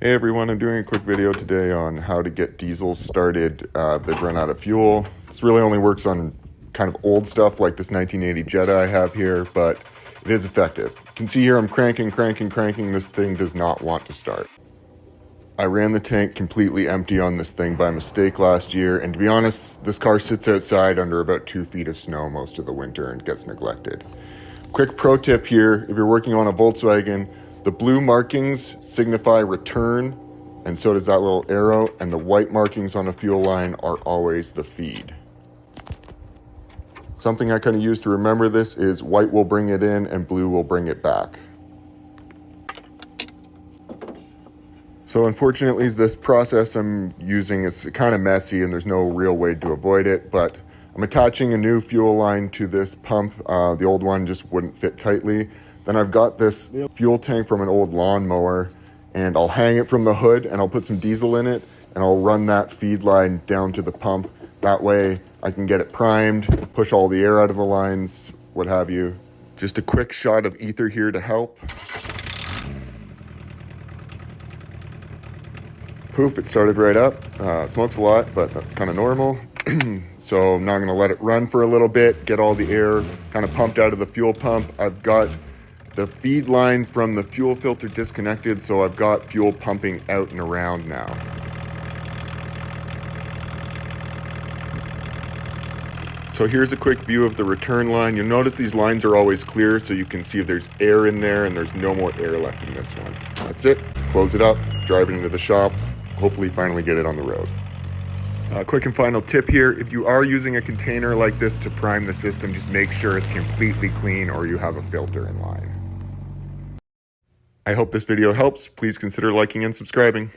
Hey everyone, I'm doing a quick video today on how to get diesels started if they've run out of fuel. This really only works on kind of old stuff like this 1980 Jetta I have here, but it is effective. You can see here I'm cranking. This thing does not want to start. I ran the tank completely empty on this thing by mistake last year, and to be honest, this car sits outside under about 2 feet of snow most of the winter and gets neglected. Quick pro tip here, if you're working on a Volkswagen, the blue markings signify return, and so does that little arrow, and the white markings on a fuel line are always the feed. Something I kind of use to remember this is white will bring it in and blue will bring it back. So unfortunately, this process I'm using is kind of messy and there's no real way to avoid it, but I'm attaching a new fuel line to this pump. The old one just wouldn't fit tightly. Then I've got this fuel tank from an old lawnmower, and I'll hang it from the hood and I'll put some diesel in it and I'll run that feed line down to the pump. That way I can get it primed, push all the air out of the lines, what have you. Just a quick shot of ether here to help. Poof, it started right up. Smokes a lot, but that's kind of normal. So I'm now going to let it run for a little bit, get all the air kind of pumped out of the fuel pump. I've got the feed line from the fuel filter disconnected, so I've got fuel pumping out and around now. So here's a quick view of the return line. You'll notice these lines are always clear, so you can see if there's air in there, and there's no more air left in this one. That's it. Close it up, drive it into the shop, hopefully finally get it on the road. Quick and final tip here, if you are using a container like this to prime the system, just make sure it's completely clean or you have a filter in line. I hope this video helps. Please consider liking and subscribing.